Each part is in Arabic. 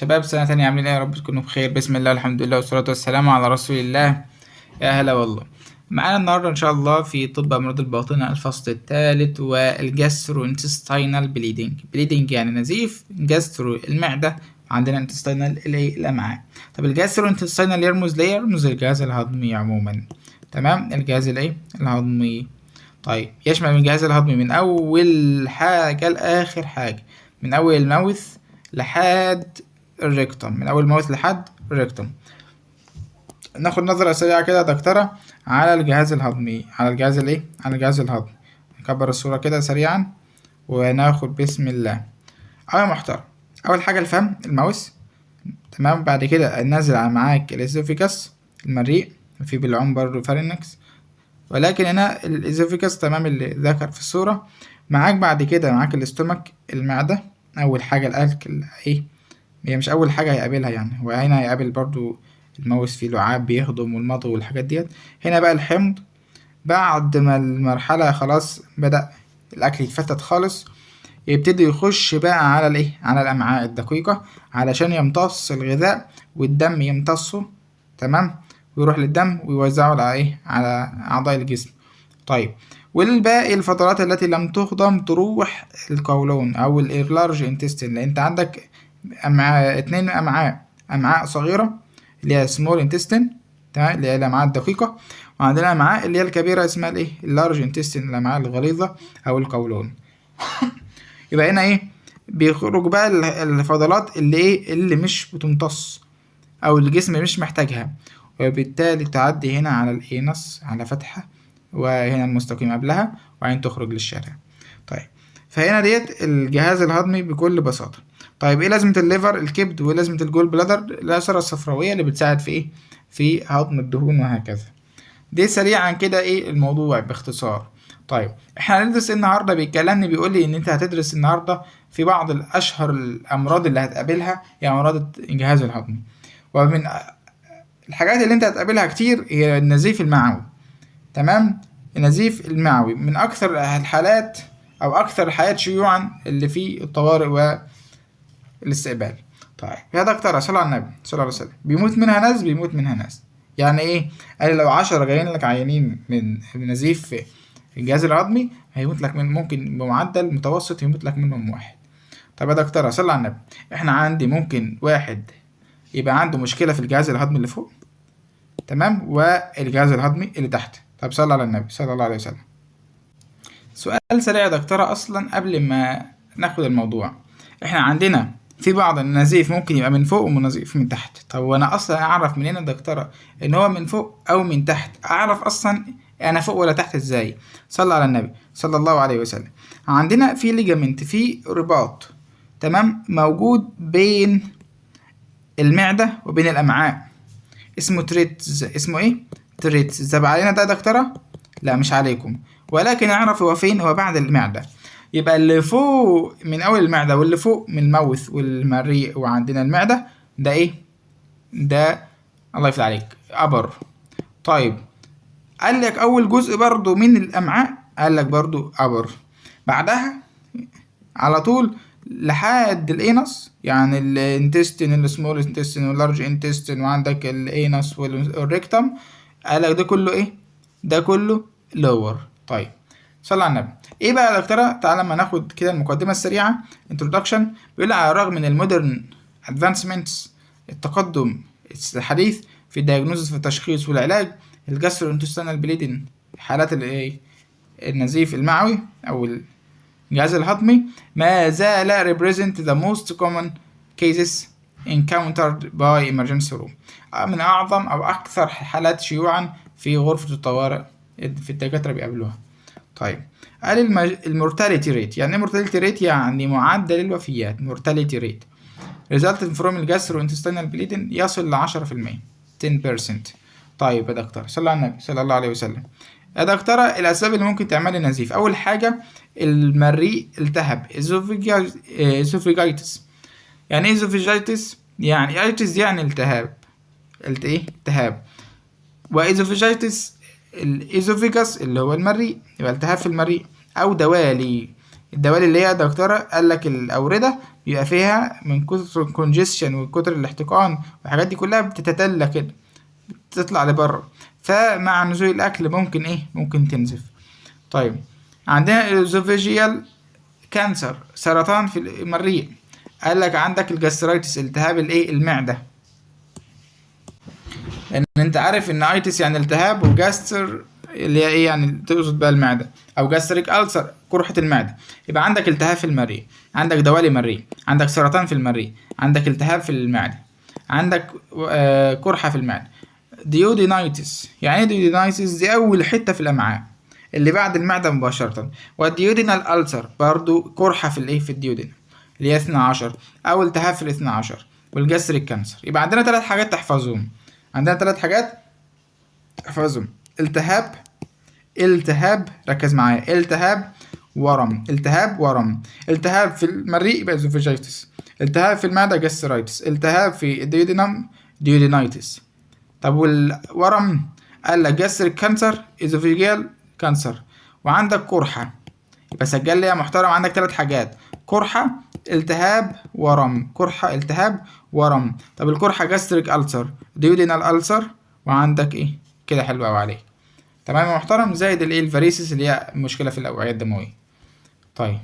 شباب سنة تانية عاملين ايه؟ يا رب تكونوا بخير. بسم الله الحمد لله والصلاة والسلام على رسول الله. يا هلا والله. معانا النهاردة ان شاء الله في طب امراض الباطنة الفصل الثالث والجاسترو انتستينال بليدنج يعني نزيف، جاسترو المعدة، عندنا انتستينال الامعاء. طب الجاسترو انتستينال يرمز الجهاز الهضمي عموما. تمام، الجهاز الهضمي. طيب يشمل الجهاز الهضمي من اول حاجة لاخر حاجة، من اول الماوث لحد الريكتوم، من اول الماوث لحد الريكتوم. ناخد نظرة سريعة كده يا دكتورة على الجهاز الهضمي، على الجهاز الهضمي. نكبر الصورة كده سريعا وناخد بسم الله. أول محترم، أول حاجة الفم، الماوث. تمام، بعد كده نازل على معاك الإزوفيكس، المريء، في بالعم برضه فارينكس، ولكن هنا الإزوفيكس تمام اللي ذكر في الصورة. معاك بعد كده معاك الاستومك، المعدة. أول حاجة الأكل هي مش أول حاجة هيقابلها يعني، وهنا هيقابل برضو الماوس فيه لعاب بيهضم والمضغ والحاجات ديت. هنا بقى الحمض، بعد ما المرحلة خلاص بدأ الأكل يتفتت خالص، يبتدي يخش بقى على على الأمعاء الدقيقة علشان يمتص الغذاء والدم يمتصه. تمام، ويروح للدم ويوزعه على أعضاء الجسم. طيب، والباقي الفضلات التي لم تهضم تروح القولون أو الإيرلارج انتستين، لأن أنت عندك اتنين أمعاء صغيرة اللي هي سمول انتستين، تمام، اللي هي الأمعاء الدقيقة، وعندنا أمعاء اللي هي الكبيرة اسمها اللارج انتستين، الأمعاء الغليظة أو القولون. يبقى هنا بيخرج بقى الفضلات اللي مش بتمتص أو الجسم مش محتاجها، وبالتالي تعدي هنا على الإينس على فتحة، وهنا المستقيم قبلها، وبعدين تخرج للشارع. طيب، فهنا ديت الجهاز الهضمي بكل بساطة. طيب ايه لازمة الليفر، الكبد، ولازمة الجول بلادر، الأسرة الصفراوية اللي بتساعد في هضم الدهون وهكذا. دي سريعا كده الموضوع باختصار. طيب احنا هندرس النهارده، بيقول لي ان انت هتدرس النهارده في بعض الاشهر الامراض اللي هتقابلها، يعني امراض الجهاز الهضمي. ومن الحاجات اللي انت هتقابلها كتير هي النزيف المعوي. تمام، النزيف المعوي من اكثر الحالات او اكثر الحالات شيوعا اللي في الطوارئ والاستقبال. طيب يا دكتور صلى على النبي صلى الله عليه وسلم، بيموت منها ناس يعني ايه؟ قال لو 10 جايين لك عيانين من نزيف في الجهاز الهضمي، هيموت لك من ممكن بمعدل متوسط يموت لك منهم واحد. طب يا دكتور صلى على النبي، احنا عندي ممكن واحد يبقى عنده مشكلة في الجهاز الهضمي اللي فوق، تمام، والجهاز الهضمي اللي تحت. طب صلى على النبي صلى الله عليه وسلم. سؤال سريع يا دكتورة اصلا قبل ما ناخد الموضوع، احنا عندنا في بعض النزيف ممكن يبقى من فوق ونزيف من تحت. طب وانا اصلا اعرف منين يا دكتورة ان هو من فوق او من تحت؟ اعرف اصلا انا فوق ولا تحت ازاي؟ صلى على النبي صلى الله عليه وسلم. عندنا في ليجامنت، في رباط، تمام، موجود بين المعدة وبين الامعاء، اسمه تريتز. اسمه تريتز. زب علينا ده يا دكتورة؟ لا مش عليكم، ولكن اعرف هو فين. هو بعد المعدة. يبقى اللي فوق من اول المعدة واللي فوق من الموث والمريء وعندنا المعدة ده ده الله يفتح عليك ابر. طيب قال لك اول جزء برضو من الامعاء، قال لك برضو ابر. بعدها على طول لحد الانس، يعني الانتستين، السمول انتستين واللارج انتستين، وعندك الانس والريكتم، قال لك ده كله ده كله لور. طيب صلى على النبي. ايه بقى يا دكتوره؟ تعالى ما ناخد كده المقدمه السريعه، انترودكشن. بيقول على الرغم من المودرن ادفانسمنتس، التقدم الحديث في الدياجنوزس، في التشخيص والعلاج، الجاسترو انتستينال بليدنج، حالات النزيف المعوي او الجهاز الهضمي، ما زال represent the most common cases encountered by emergency room، من اعظم او اكثر حالات شيوعا في غرفة الطوارئ في الدكاترة بيقابلوها. طيب قال المورتاليتي ريت. يعني ايه مورتاليتي ريت؟ يعني معدل الوفيات، مورتاليتي ريت resulting from الجاستروانتستينال بليدنج يصل ل 10%، 10%. طيب يا دكتور صلى على النبي صلى الله عليه وسلم. يا دكتورة الأسباب اللي ممكن تعمل النزيف، أول حاجة المريء التهب، إزوفيجايتس. يعني إيه إزوفيجايتس؟ يعني إيتس يعني التهاب، التهاب. وإزوفيجايتس الإزوفيجاس اللي هو المريء، يبقى التهاب في المريء. أو دوالي، الدوالي اللي هي يا دكتورة قال لك الأوردة بيبقى فيها من كتر الكونجيشن وكتر الاحتقان والحاجات دي كلها بتتتلى كده، بتطلع لبره، فمع نزول الاكل ممكن ايه، ممكن تنزف. طيب عندنا الاسوفيجيال كانسر، سرطان في المريء. قال لك عندك الجاسترايتس، التهاب الايه، المعده، لان انت عارف ان ايتس يعني التهاب، وجاستر اللي هي ايه يعني تقصد بقى المعده، او جاستريك ألسر قرحه المعده. يبقى عندك التهاب في المريء، عندك دوالي مريء، عندك سرطان في المريء، عندك التهاب في المعده، عندك قرحه في المعده. ديودينايتس، يعني ايه ديودينايتس؟ دي اول حته في الامعاء اللي بعد المعده مباشره. والديودينال ألسر برضو قرحه في الايه، في الديودين اللي هي 12، او التهاب في ال 12، والجاستريك كانسر. يبقى عندنا 3 حاجات تحفظهم، عندنا 3 حاجات احفظهم: التهاب، التهاب، ركز معايا، التهاب، ورم، التهاب، ورم. التهاب في المريء يبقى اسوفيجيتس، التهاب في المعده جاسترايتس، التهاب في الديودينم ديودينايتس. طب والورم؟ قال لك جاستريك كانسر، اسوفيجيال كانسر. وعندك قرحه، يبقى سجل لي يا محترم، عندك 3 حاجات: قرحه، التهاب، ورم. قرحه، التهاب، ورم. طب القرحه جاستريك ألسر، ديودينال ألسر، وعندك ايه كده، حلو قوي عليك. تمام يا محترم. زائد الايه، الفاريسيس اللي هي مشكله في الاوعيه الدمويه. طيب،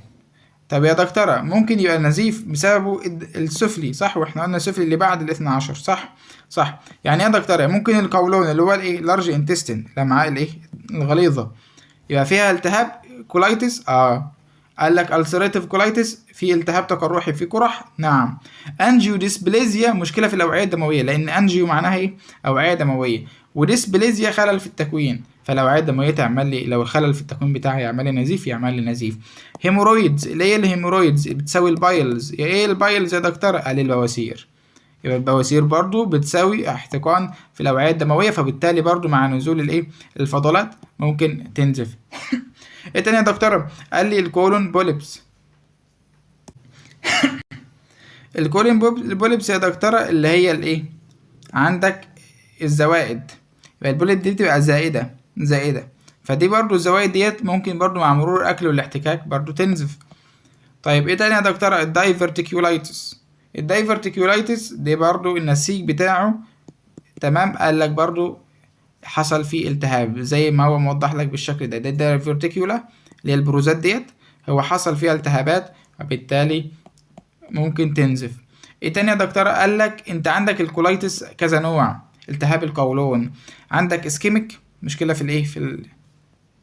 طب يا دكتوره ممكن يبقى النزيف بسببه السفلي، صح؟ واحنا قلنا السفلي اللي بعد ال 12، صح؟ صح. يعني ايه يا دكتوره؟ ممكن القولون اللي هو الايه، لارج انتستين، الامعاء الايه، الغليظه، يبقى فيها التهاب، كولايتس. قال لك السيريتيف كولايتس، في التهاب تقرحي، في قرح. نعم. انجيو ديسبليزيا، مشكله في الاوعيه الدمويه، لان انجيو معناها ايه، اوعيه دمويه، وديسبليزيا خلل في التكوين، فالاوعيه الدمويه تعمل لي، لو الخلل في التكوين بتاعي يعمل لي نزيف، يعمل لي نزيف. هيمورويدز، اللي هي الهيمورويدز بتساوي البايلز. يا ايه البايلز يا دكتور؟ قال البواسير. يبقى البواسير برضو بتساوي احتقان في الاوعيه الدمويه، فبالتالي برضو مع نزول الايه، الفضلات ممكن تنزف. ايه تاني يا دكتور؟ قال لي الكولون بوليبس. الكولون بوليبس يا دكتورة اللي هي الايه، عندك الزوائد، يبقى البوليب دي بتبقى زائدة، زائدة، فدي برضو الزوائد ديت ممكن برضو مع مرور الأكل والاحتكاك برضو تنزف. طيب ايه تاني يا دكتورة؟ الدايفرتيكيولايتس. الدايفرتيكيولايتس دي برضو النسيج بتاعه، تمام، قال لك برضو حصل فيه التهاب زي ما هو موضح لك بالشكل ده، الدايفرتيكيولا اللي هي البروزات ديت، هو حصل فيها التهابات، وبالتالي ممكن تنزف. ايه تاني يا دكتور؟ قال لك انت عندك الكولايتس كذا نوع: التهاب القولون، عندك اسكيميك، مشكله في الايه،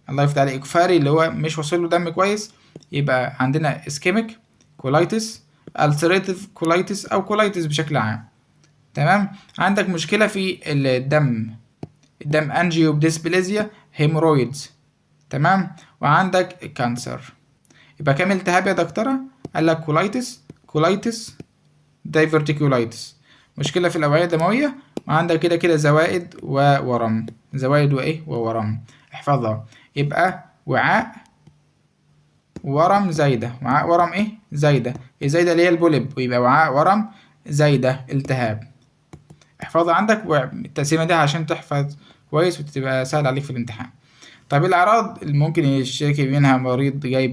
الله يفتح عليك، اكفاري اللي هو مش واصل له دم كويس، يبقى عندنا اسكيميك كولايتس، السيريتيف كولايتس، او كولايتس بشكل عام. تمام. عندك مشكله في الدم انجيو بديسبليزيا، هيمورويدز. تمام. وعندك كانسر. يبقى كام التهاب يا دكتوره؟ قال لك كولايتس، دايفرتيكولايتس، مشكله في الاوعيه الدمويه، وعندك كده كده زوائد وورم، زوائد وايه، وورم. احفظها. يبقى وعاء، ورم، زايده. وعاء، ورم، ايه، زايده. الزايده اللي هي البوليب، ويبقى وعاء، ورم، زايده، التهاب. احفظها عندك التقسيمه دي عشان تحفظ كويس وتبقى سهل عليك في الامتحان. طب الأعراض اللي ممكن يشتكي منها مريض جاي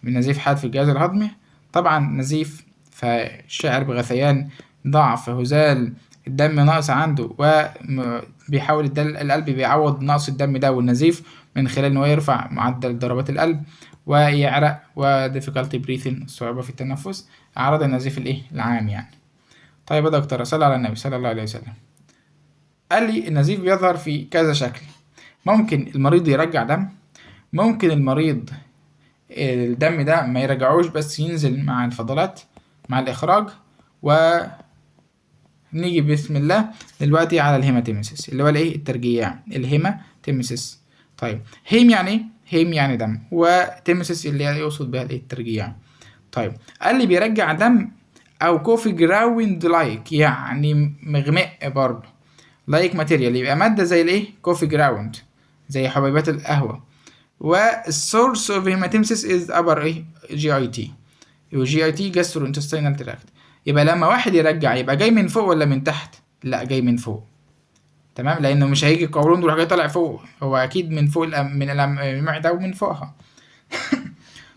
من نزيف حاد في الجهاز الهضمي؟ طبعا نزيف، فشعر بغثيان، ضعف، هزال، الدم ناقص عنده، وبيحاول القلب بيعوض نقص الدم ده والنزيف من خلال إن هو يرفع معدل ضربات القلب، ويعرق، difficulty breathing، الصعوبة في التنفس، أعراض النزيف الإيه، العام يعني. طيب يا دكتور، صلى على النبي صلى الله عليه وسلم. قال لي النزيف بيظهر في كذا شكل: ممكن المريض يرجع دم، ممكن المريض الدم ده ما يرجعوش بس ينزل مع الفضلات مع الإخراج. ونيجي بسم الله دلوقتي على الهيماتيمسيس اللي هو الايه، الترجيع، الهيماتيمسيس. طيب هيم يعني ايه؟ هيم يعني دم، وتيمسيس اللي يقصد بها الايه، الترجيع. طيب قال لي بيرجع دم او كوفي جراوند لايك، يعني مغمق برضه، لايك ماتيريال، يبقى مادة زي الايه، كوفي جراوند، زي حبيبات القهوة. والسورس اوف هيماتيمسيس از ابر ايه، جي اي تي، وجي اي تي جاسترو انتستينال تراكت. يبقى لما واحد يرجع يبقى جاي من فوق ولا من تحت؟ لا، جاي من فوق. تمام، لانه مش هيجي القولون ويروح جاي طالع فوق، هو اكيد من فوق، من المعدة ومن فوقها.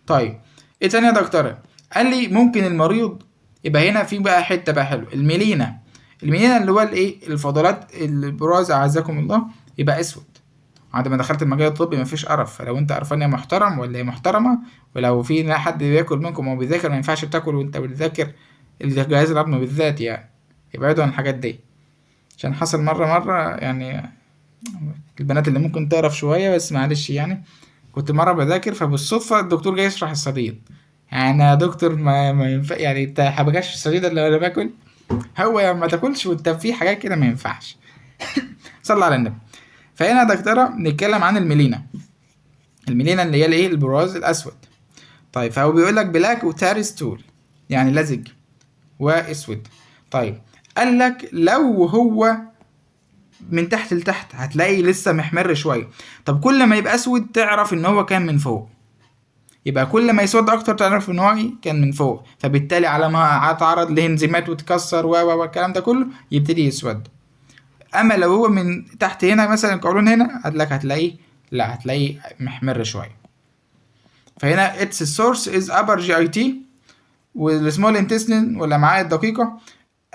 طيب ايه تاني يا دكتورة؟ قال لي ممكن المريض يبقى هنا في بقى حته بقى حلو، الميلينا اللي هو الايه الفضلات البراز اعزكم الله يبقى اسود. بعد ما دخلت المجال الطبي مفيش قرف، فلو انت قرفان يا محترم ولا يا محترمه، ولو في حد بياكل منكم وهو بيذاكر ما ينفعش تاكل وانت بتذاكر، الجهاز الهضمي بالذات يعني ابعدوا عن الحاجات دي. عشان حصل مرة يعني البنات اللي ممكن تعرف شوية بس معلش يعني، كنت مرة بذاكر فبالصدفة الدكتور جاي يشرح الصديد، يعني يا دكتور ما ينفع يعني انت حبكاش الصديد اللي انا باكل، هو يعني ما تاكلش وانت في حاجات كده ما ينفعش. صلى على النبي. فهنا يا دكتورة نتكلم عن الميلينا اللي هي الايه البراز الاسود. طيب فهو بيقول لك بلاك وتاري ستول يعني لزج واسود. طيب قال لك لو هو من تحت لتحت هتلاقي لسه محمر شويه، طب كل ما يبقى اسود تعرف ان هو كان من فوق، يبقى كل ما يسود اكتر تعرف ان هو كان من فوق، فبالتالي على ما هتعرض لانزيمات وتكسر والكلام ده كله يبتدي يسود. اما لو هو من تحت هنا مثلا القولون هنا هتلاقيه لا هتلاقيه محمر شويه. فهنا its source is upper GIT والسمول intestine والامعاء الدقيقه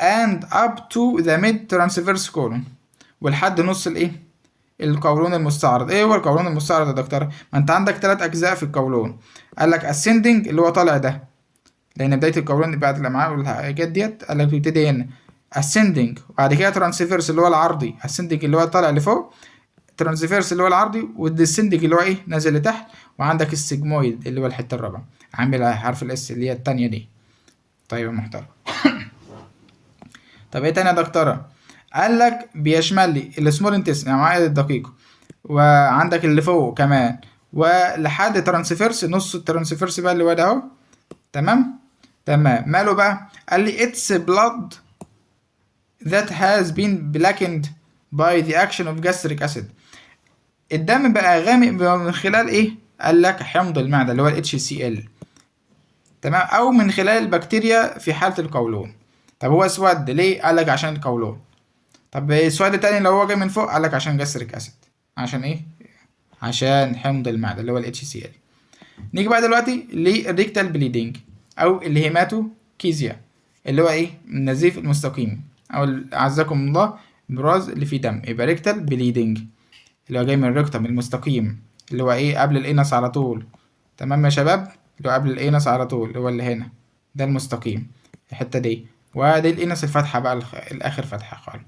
and up to the mid transverse colon ولحد نص الايه القولون المستعرض. ايه هو القولون المستعرض يا دكتور؟ ما انت عندك 3 اجزاء في القولون، قال لك ascending اللي هو طالع ده، لان بدايه القولون بعد الامعاء والحاجات ديت قال لك بيبتدي هنا ascending، وبعد كده transverse اللي هو العرضي، ascending اللي هو طالع لفوق، transverse اللي هو العرضي، والديسندنج اللي هو ايه نازل لتحت، وعندك السيجمويد اللي هو الحته الرابعه عامل حرف الاس اللي هي التانية دي. طيب يا محترم. طب ايه تاني يا دكتوره؟ قال لك بيشمل لي السمول انتستين الامعاء الدقيقه، وعندك اللي فوق كمان، ولحد ترانسفيرس نص الترانسفيرس بقى اللي هو ده اهو. تمام ماله بقى؟ قال لي اتس بلاد that has been blackened by the action of gastric acid. الدم بقى غامق من خلال ايه؟ قال لك حمض المعده اللي هو ال HCl. تمام، او من خلال البكتيريا في حاله القولون. طب هو اسود ليه؟ قال لك عشان القولون. طب السؤال التاني لو هو جاي من فوق قال لك عشان جاستريك اسيد. عشان ايه؟ عشان حمض المعده اللي هو ال HCl. نيجي بقى دلوقتي للريكتال بليدنج او الهيماتوكيزيا اللي هو ايه؟ النزيف المستقيم او اعزكم الله براز اللي فيه دم، يبقى ريكتال بليدنج اللي هو جاي من الريكتم المستقيم اللي هو ايه قبل الانس على طول. تمام يا شباب، اللي هو قبل الانس على طول اللي هو اللي هنا ده المستقيم الحته دي، وادي الانس الفتحه بقى الاخر فتحه خالص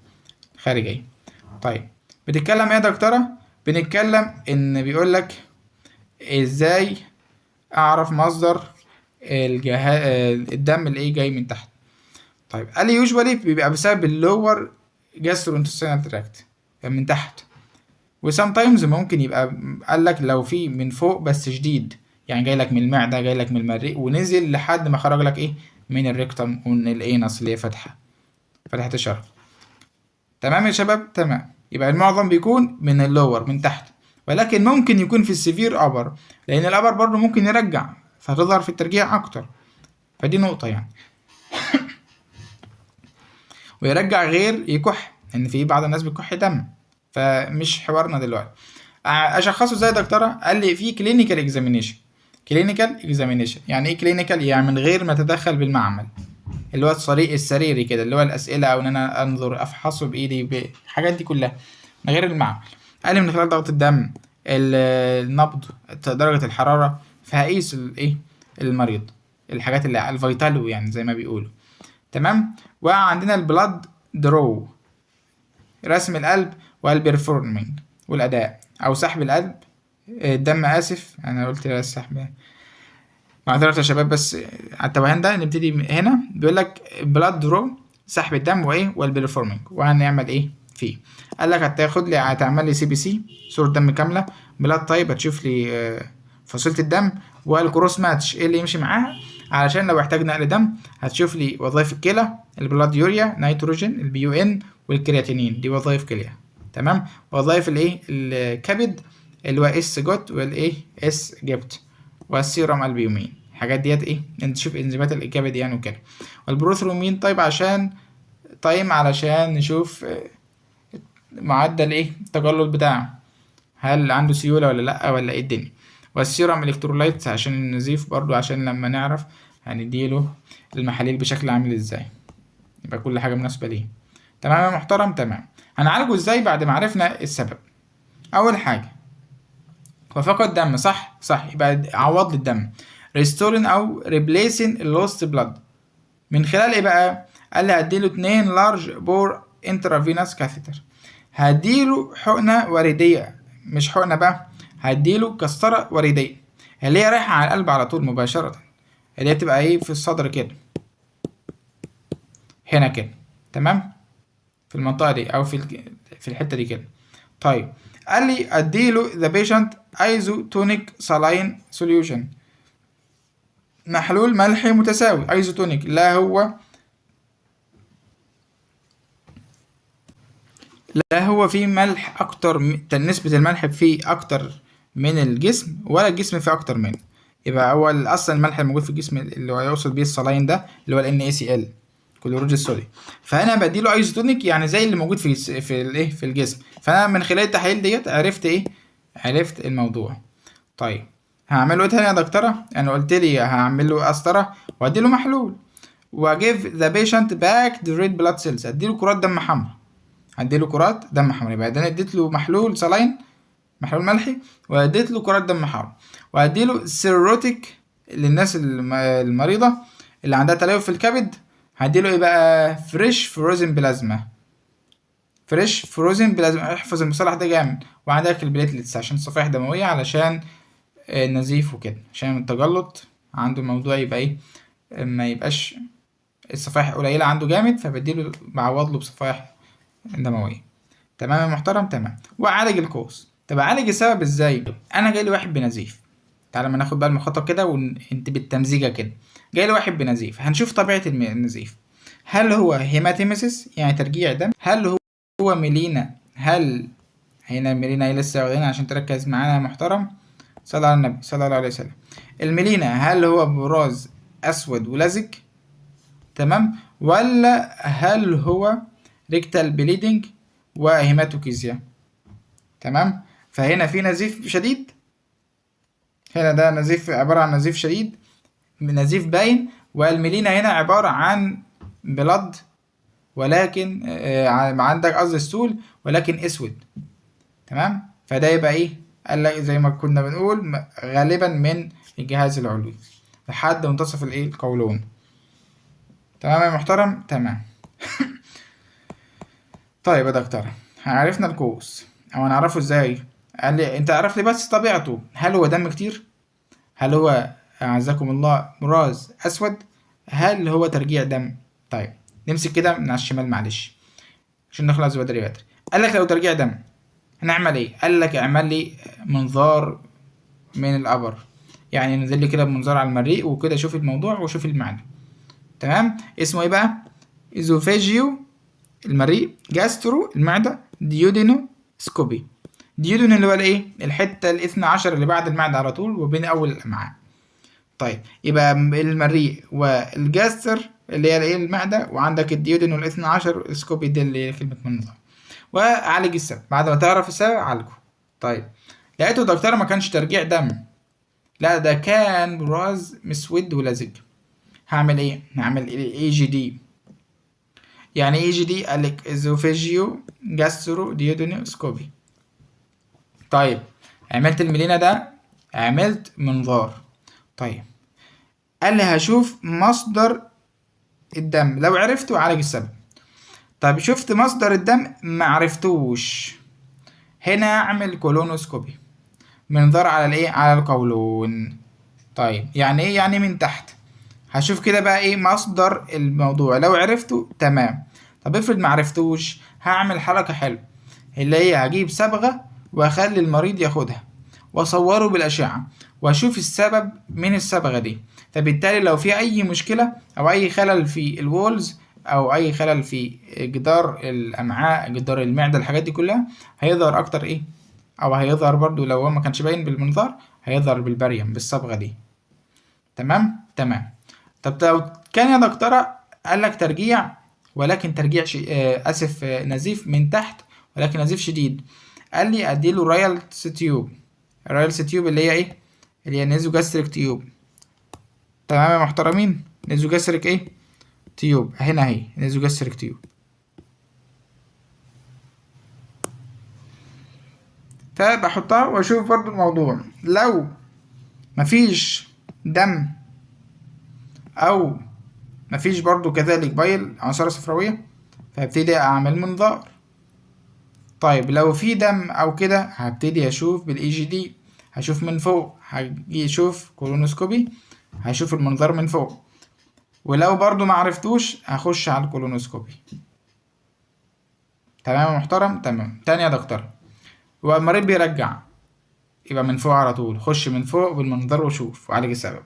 خارجيه. طيب بتتكلم ايه يا دكتوره؟ بنتكلم ان بيقول لك ازاي اعرف مصدر الدم اللي ايه جاي من تحت. طيب قال لي يوجوالي بيبقى بسبب اللور جاسترونتستينال تراكت من تحت، وسام تايمز ممكن يبقى قال لك لو في من فوق بس شديد، يعني جاي لك من المعده جاي لك من المريء ونزل لحد ما خرج لك ايه من الريكتم ومن الانس اللي هي فتحه الشرج. تمام يا شباب؟ تمام. يبقى المعظم بيكون من اللور من تحت، ولكن ممكن يكون في السيفير ابر، لان الابر برضه ممكن يرجع فتظهر في الترجيع اكتر، فدي نقطه يعني. ويرجع غير يكح، ان في بعض الناس بتكح دم، فمش حوارنا دلوقتي. اشخصه ازاي يا دكتوره؟ قال لي في كلينيكال اكزامينيشن. يعني ايه كلينيكال؟ يعني من غير ما تدخل بالمعمل، اللي هو الطريق السريري كده، اللي هو الاسئله او ان انا انظر افحصه بايدي بالحاجات دي كلها من غير المعمل. قال لي من خلال ضغط الدم، النبض، درجه الحراره، فهقيس الايه المريض، الحاجات اللي الفيتالو يعني زي ما بيقولوا. تمام. وعندنا البلاد درو، رسم القلب، والبرفورمينج والاداء او سحب القلب الدم. اسف انا قلت السحب، معذرة يا شباب بس على التوهان ده. نبتدي هنا بيقول لك بلاد درو سحب الدم وايه والبرفورمينج، وهنعمل ايه فيه. قال لك هتاخد لي هتعمل لي CBC صورة دم كاملة، بلاد طيب هتشوف لي فصيلة الدم، والكروس ماتش ايه اللي يمشي معاها علشان لو احتاج نقل دم. هتشوف لي وظائف الكلى، البلاد يوريا، نيتروجين، الBUN، والكرياتينين، دي وظائف كلى. تمام. وظائف الايه الكبد اللي هو اس جوت والايه اس جبت، والسيرم البيومين، الحاجات ديت ايه انت تشوف انزيمات الكبد يعني وكده. والبروثرومين طيب علشان نشوف معدل ايه التجلط بتاعه، هل عنده سيولة ولا لا ولا ايه الدنيا. والسيرم الكترولايتس عشان النزيف برضو، عشان لما نعرف هنديله المحاليل بشكل عامل ازاي، يبقى كل حاجة مناسبة ليه. تمام يا محترم؟ تمام. هنعالجه ازاي بعد ما عرفنا السبب؟ اول حاجة هو فقد دم، صح؟ صح، يبقى عوض لي الدم، restoring او replacing lost blood. من خلال ايه بقى؟ قال لي هديله 2 large bore intravenous catheter. هديله حقنة وريدية، مش حقنة بقى، هديله كسرة وريدية اللي هي رايحة على القلب على طول مباشرة، اللي هي بتبقى ايه في الصدر كده، هنا كده، تمام، في المنطقة دي او في الحتة دي كده. طيب قال لي اديله the patient isotonic saline solution، محلول ملحي متساوي، ايزوتونيك، لا هو فيه ملح اكتر نسبة الملح فيه اكتر من الجسم، ولا الجسم فيه اكتر منه. يبقى هو اصلا الملح الموجود في الجسم اللي هو يوصل بيه الصلاين ده اللي هو NaCl، كلوروج الصوديوم. فانا بديله ايزوتونيك يعني زي اللي موجود في الجسم. فانا من خلال التحاليل ديت عرفت ايه؟ عرفت الموضوع. طيب هعمله ايه تاني يا دكتوره؟ انا قلت لي هعمل له قسطره وادي له محلول، واجيف ذا بيشنت باك ذا ريد بلاد سيلز، اديله كرات دم حمراء، هديله كرات دم حمراء. يبقى انا اديت له محلول سلاين، محلول ملحي، واديت له كرات دم حمراء، واديله سيروتيك للناس المريضه اللي عندها تليف في الكبد. هديله ايه بقى؟ فريش فروزن بلازما، فريش فروزن بلازما، احفظ المصطلح ده جامد. وعندك البليتلتس عشان الصفائح دمويه، علشان نزيف وكده، عشان التجلط عنده موضوع يبقى ايه، ما يبقاش الصفائح قليله عنده جامد، فبديله بعوض له بصفائح دمويه. تمام يا محترم؟ تمام. واعالج الكوز. طب اعالج السبب ازاي؟ انا جاي لي واحد بنزيف، تعالى ما ناخد بقى المخاطره كده وانت بالتمزيجه كده. جاي لي واحد بنزيف، هنشوف طبيعه النزيف. هل هو هيماتيمسيس يعني ترجيع دم؟ هل هو ميلينا؟ هل هنا ميلينا هي لسه واخدينها عشان تركز معانا يا محترم؟ صلى على النبي صلى الله عليه وسلم. الميلينا هل هو براز اسود ولزج؟ تمام. ولا هل هو ريكتال بليدنج وهيماتوكيزيا؟ تمام. فهنا في نزيف شديد، هنا ده نزيف عبارة عن نزيف شديد، نزيف باين. والميلينا هنا عبارة عن بلد، ولكن عندك قصدي ستول ولكن اسود. تمام. فده يبقى ايه؟ قال لك زي ما كنا بنقول غالبا من الجهاز العلوي لحد منتصف الايه القولون. تمام يا محترم؟ تمام. طيب يا دكتور، عرفنا الكوز او هنعرفه ازاي؟ قال لي انت عرف لي بس طبيعته، هل هو دم كتير؟ هل هو اعزكم الله براز اسود؟ هل هو ترجيع دم؟ طيب نمسك كده من على الشمال معلش عشان نخلص بدري بدري. قال لك لو ترجيع دم هنعمل ايه؟ قال لك اعمل لي منظار من الابر، يعني نزل لي كده بمنظار على المريء وكده، شوف الموضوع وشوف المعنى. تمام. اسمه ايه بقى؟ ايزوفاجيو المريء، جاسترو المعدة، ديودينو سكوبي. ديودينو اللي هو الايه؟ الحتة الاثنى عشر اللي بعد المعدة على طول وبين اول الامعاء. طيب يبقى المريء والجاستر اللي هي الايه المعدة، وعندك الديودينو الاثنى عشر، السكوبي دي اللي هي كلمة منظر. وعالج السبب، بعد ما تعرف السبب عالجه. طيب لقيته دكتور ما كانش ترجيع دم، لا ده كان براز مسود ولزج. هعمل ايه؟ هعمل اي جي دي. يعني اي جي دي؟ قالك ازوفيجيو جاسترو ديودينو سكوبي. طيب عملت الميلينا ده، عملت منظار. طيب قال لي هشوف مصدر الدم، لو عرفته عالج السبب. طيب شفت مصدر الدم معرفتوش، هنا اعمل كولونوسكوبي، منظار على الايه؟ على القولون. طيب يعني ايه؟ يعني من تحت. هشوف كده بقى ايه مصدر الموضوع، لو عرفته تمام. طب افرض معرفتوش، هعمل حركة حلوة اللي هي هجيب صبغة واخلي المريض ياخدها واصوره بالاشعة واشوف السبب من الصبغة دي. فبالتالي لو في اي مشكلة او اي خلل في الوولز او اي خلل في جدار الامعاء، جدار المعدة، الحاجات دي كلها هيظهر اكتر ايه، او هيظهر برضو لو هو ما كانش باين بالمنظار هيظهر بالبريم بالصبغة دي. تمام. تمام. طب لو كان يا دكتورة قال لك ترجيع، ولكن ترجيع اسف نزيف من تحت ولكن نزيف شديد، قال لي اديله رايل تيوب. الرايل تيوب اللي هي ايه؟ اللي هي نيزو جاستريك تيوب. تمام يا محترمين. نيزوجاستريك ايه تيوب، هنا اهي نيزوجاستريك تيوب. فبحطها واشوف برضو الموضوع، لو مفيش دم او مفيش برضو كذلك بايل عنصرة صفراوية، فهبتدي اعمل منظار. طيب لو في دم او كده هبتدي اشوف بالاي جي دي، هشوف من فوق، هجي اشوف كولونوسكوبي، هشوف المنظار من فوق. ولو برضو معرفتوش هخش على الكولونوسكوبي. تمام يا محترم. تمام. تاني يا دكتور، والمريض بيرجع يبقى من فوق على طول، خش من فوق بالمنظار وشوف وعالج السبب.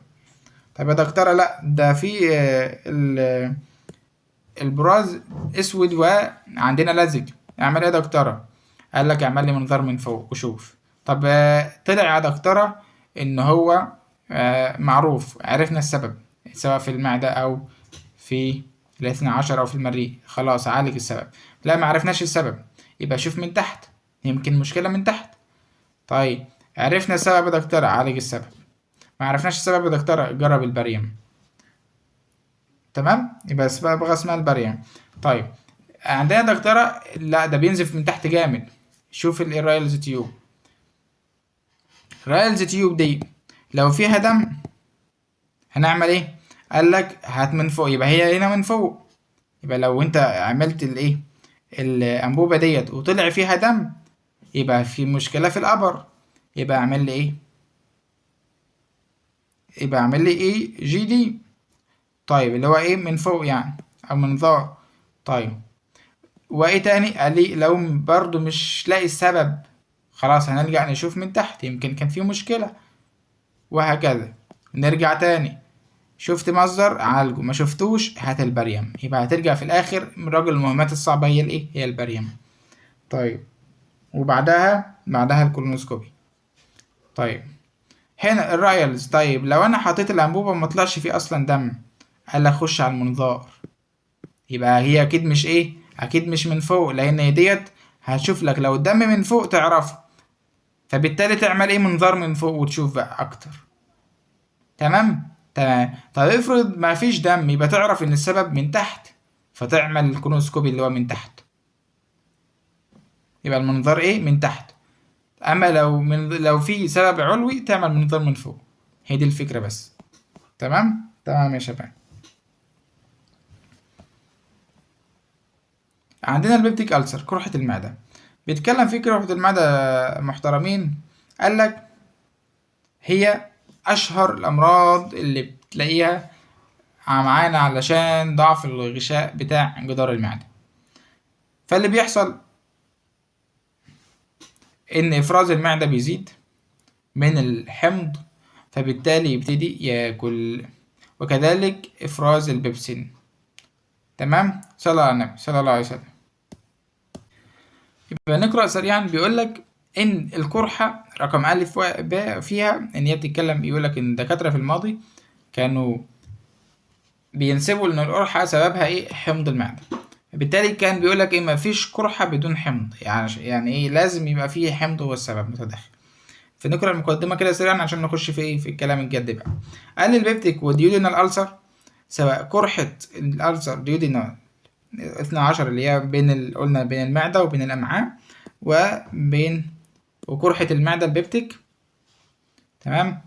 طب يا دكتورة لا ده في البراز اسود وعندنا لزج، اعمل ايه يا دكتورة؟ قال لك اعمل لي منظار من فوق وشوف. طب طلع يا دكتورة ان هو معروف، عرفنا السبب، سواء في المعدة او في الاثنى عشر او في المريء، خلاص عالج السبب. لا ما عرفناش السبب، يبقى شوف من تحت، يمكن مشكلة من تحت. طيب عرفنا السبب يا دكتورة، عالج السبب. ما عرفناش السبب يا دكتورة، جرب البريم. تمام، يبقى بقى اسمها البريم. طيب عندنا دكتورة لا ده بينزف من تحت جامد، شوف الرايلز تيوب. الرايلز تيوب دي لو فيها دم هنعمل ايه؟ قال لك هات من فوق، يبقى هي هنا من فوق. يبقى لو انت عملت الايه الانبوبة ديت وطلع فيها دم يبقى في مشكلة في الابر، يبقى اعمل لي ايه؟ يبقى اعمل لي ايه جي دي. طيب اللي هو ايه من فوق يعني او منظار. طيب وايه تاني؟ قال لي لو برضو مش لاقي السبب خلاص هنرجع نشوف من تحت، يمكن كان في مشكلة، وهكذا. نرجع تاني، شفت مصدر عالجه، ما شفتوش هات البريم. يبقى هترجع في الاخر من راجل المهمات الصعبة هي الايه؟ هي البريم. طيب بعدها الكولونوسكوبي. طيب هنا الرايلز، طيب لو انا حطيت الانبوبة وما طلعش فيه اصلا دم، قال لك خش على المنظار. يبقى هي اكيد مش ايه، اكيد مش من فوق، لان هي ديت هتشوف لك لو الدم من فوق تعرفه، فبالتالي تعمل ايه منظار من فوق وتشوف بقى اكتر. تمام. تمام. طب افرض ما فيش دم، يبقى تعرف ان السبب من تحت، فتعمل الكولونوسكوبي اللي هو من تحت، يبقى المنظار ايه من تحت. اما لو في سبب علوي تعمل منظار من فوق. هي دي الفكرة بس. تمام. تمام يا شباب. عندنا البيبتيك ألسر، قرحة المعدة. بيتكلم في قرحة المعدة محترمين، قالك هي أشهر الأمراض اللي بتلاقيها معانا علشان ضعف الغشاء بتاع جدار المعدة. فاللي بيحصل إن إفراز المعدة بيزيد من الحمض، فبالتالي يبتدي ياكل، وكذلك إفراز البيبسين. تمام. صلى على النبي صلى الله عليه وسلم. يبقى نقرأ سريعا. بيقولك إن القرحة رقم ألف وباء فيها إن هي بتتكلم، يقولك إن الدكاترة في الماضي كانوا بينسبوا إن القرحة سببها إيه؟ حمض المعدة. بالتالي كان بيقولك إيه؟ مفيش قرحة بدون حمض، يعني إيه؟ لازم يبقى فيه حمض هو السبب متداخل. فنقرأ المقدمة كده سريعا عشان نخش في إيه؟ في الكلام الجد بقى. قال البيبتيك وديودينال ألسر، سواء قرحة الألسر ديودينال 12 اللي هي قلنا بين المعدة وبين الأمعاء، وقرحة المعدة البيبتيك. تمام.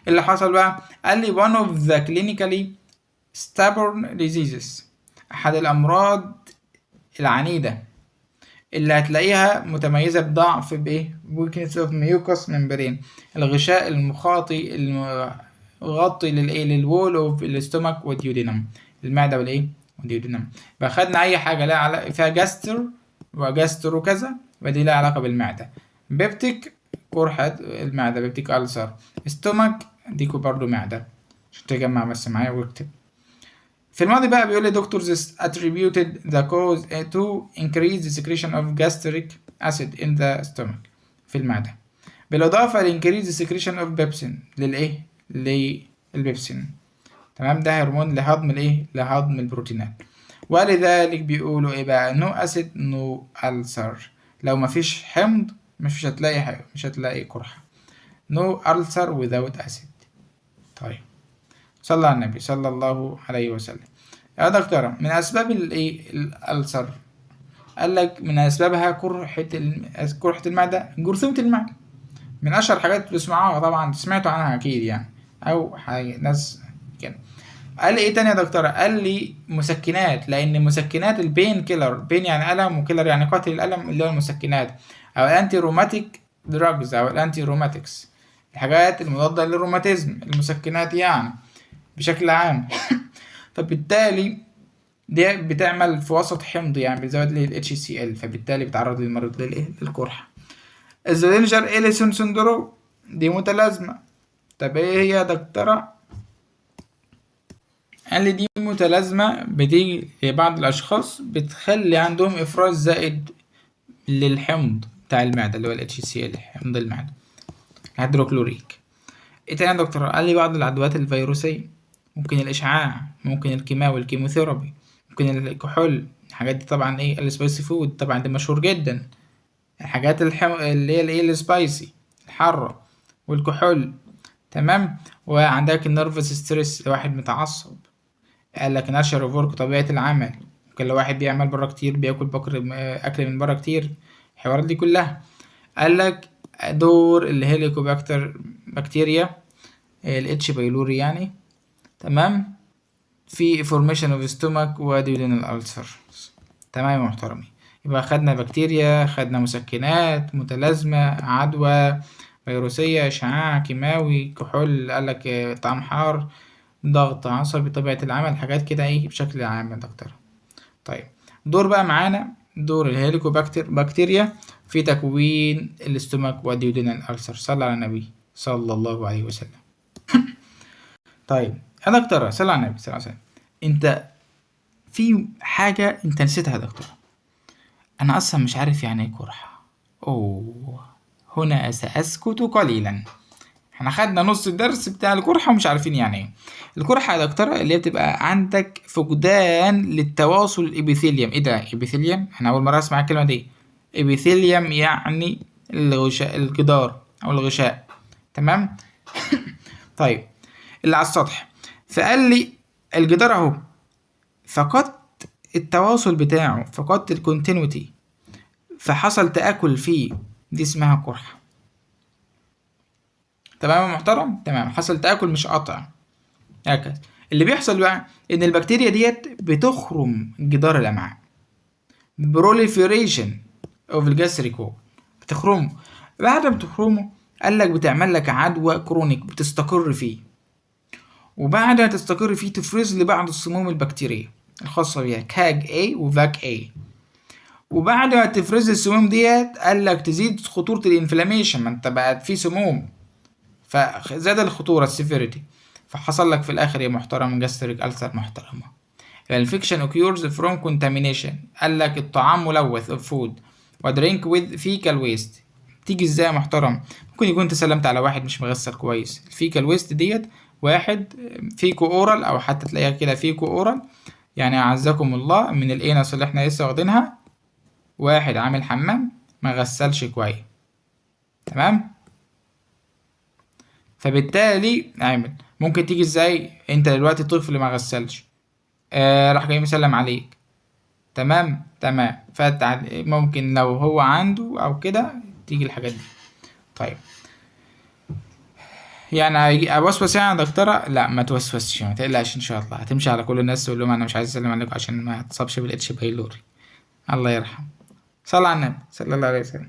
اللي حصل بقى، قال لي one of the clinically stubborn diseases، أحد الأمراض العنيدة اللي هتلاقيها متميزة بضعف بإيه؟ weakness of mucous membrane، الغشاء المخاطي المغطي للوول اوف الاستومك والديودينم، المعدة والإيه؟ والديودينم. فأخدنا أي حاجة لها علاقة فيها جاستر وجاستر وكذا، ودي لها علاقة بالمعدة. بيبتيك قرحة المعدة، بيبتيك ألسر. استومك ديكو برضو معدة، عشان تجمع بس معايا واكتب. في الماضي بقى بيقول لي doctors attributed the cause to increase the secretion of gastric acid in the stomach، في المعدة، بالإضافة ل increase the secretion of pepsin، للإيه؟ للبيبسين. تمام. ده هرمون لهضم الإيه؟ لهضم البروتينات. ولذلك بيقولوا إيه بقى؟ no acid no ulcer، لو مفيش حمض مش هتلاقي قرحة. no ulcer without acid. طيب صلى على النبي صلى الله عليه وسلم. يا دكتورة من أسباب الإيه الألسر، قال لك من أسبابها قرحة المعدة، جرثومة المعدة، من أشهر الحاجات بتسمعوها طبعا، سمعتوا عنها أكيد يعني، أو حاجة ناس كده. قال لي إيه تاني يا دكتورة؟ قال لي مسكنات، لأن مسكنات البين كيلر، بين يعني ألم وكيلر يعني قاتل الألم، اللي هو المسكنات أو الأنتي روماتيك دراجز أو الأنتي روماتكس، الحاجات المضادة للروماتيزم، المسكنات يعني بشكل عام. فبالتالي دي بتعمل في وسط حمضي، يعني بتزود لي ال HCl، فبالتالي بتعرض المريض للقرحة. الزولينجر إليسون سندروم دي متلازمة. طب ايه هي يا دكتورة؟ قال لي دي متلازمة بتيجي لبعض الأشخاص، بتخلي عندهم إفراز زائد للحمض بتاع المعدة اللي هو ال HCl، حمض المعدة هيدروكلوريك. ايه تاني يا دكتورة؟ قال لي بعض العدوات الفيروسية، ممكن الإشعاع، ممكن الكيماوي الكيموثيرابي، ممكن الكحول، الحاجات دي طبعا ايه السبايسي فود طبعا ده مشهور جدا، الحاجات اللي هي الايه السبايسي الحارة والكحول. تمام. وعندك النرفس ستريس، لو واحد متعصب. قال لك نشر وفورك، طبيعة العمل، ممكن لو واحد بيعمل برا كتير، بياكل اكل من برا كتير، الحوارات دي كلها. قال لك دور الهيليكوباكتر بكتيريا الاتش بايلوري يعني، تمام، في فورميشن اوف ستومك وديودينال ألسر. تمام يا محترمي، يبقى خدنا بكتيريا، خدنا مسكنات، متلازمة، عدوى فيروسية، إشعاع، كيماوي، كحول، قالك طعم حار، ضغط عصبي، طبيعة العمل، حاجات كده ايه بشكل عام يا دكتور. طيب دور بقى معانا دور بكتيريا في تكوين الاستومك والديودينال ألسر. صلى على النبي صلى الله عليه وسلم. طيب يا دكتور صلى على النبي صلى الله عليه وسلم، انت في حاجة انت نسيتها يا دكتور، انا اصلا مش عارف يعني ايه قرحة. اوه، هنا سأسكت قليلا. احنا خدنا نص الدرس بتاع القرحة ومش عارفين يعني ايه القرحة يا دكتورة، اللي هي بتبقى عندك فقدان للتواصل الابيثيليوم. ايه ده ابيثيليوم؟ انا اول مرة اسمع الكلمة دي. ابيثيليوم يعني الغشاء، الجدار او الغشاء، تمام. طيب اللي على السطح، فقال لي الجدار اهو فقدت التواصل بتاعه، فقدت الكونتينيوتي، فحصل تآكل فيه، دي اسمها قرحة. تمام يا محترم؟ تمام، حصل تآكل مش قطع. هكذا اللي بيحصل بقى ان البكتيريا ديت بتخرم جدار الامعاء، proliferation of الجاستريك وول، بتخرمه. بعد ما بتخرمه قال لك بتعمل لك عدوى كرونيك بتستقر فيه، وبعد ما تستقر فيه تفرز لبعض السموم البكتيرية الخاصة بيها كاج A وفاك A، وبعد ما تفرز السموم ديت قال لك تزيد خطورة الانفلاميشن، ما انت بقت في سموم فزاد الخطورة السيفيريتي، فحصل لك في الاخر يا محترم جاستريك ألسر محترمة. الانفكشن occurs from contamination، قال لك الطعام ملوث of food ودرينك with fecal waste. تيجي ازاي يا محترم؟ ممكن يكون انت سلمت على واحد مش مغسل كويس، الفيكال ويست ديت واحد فيكو اورال، او حتى تلاقيها كده فيكو اورال، يعني اعزكم الله من الانس اللي احنا لسه واخدينها، واحد عامل حمام ما غسلش كويس، تمام. فبالتالي عامل ممكن تيجي ازاي؟ انت دلوقتي طفل ما غسلش، راح جاي مسلم عليك، تمام تمام، ممكن لو هو عنده او كده تيجي الحاجات دي. طيب يعني اوسوس يعني يا دكتوره؟ لا ما توسوسش، ما تقلقش، ان شاء الله هتمشي على كل الناس تقول لهم انا مش عايز اسلم عليكم عشان ما تصابش بالاتش بايلوري. الله يرحم، صلى على النبي صلى الله عليه وسلم.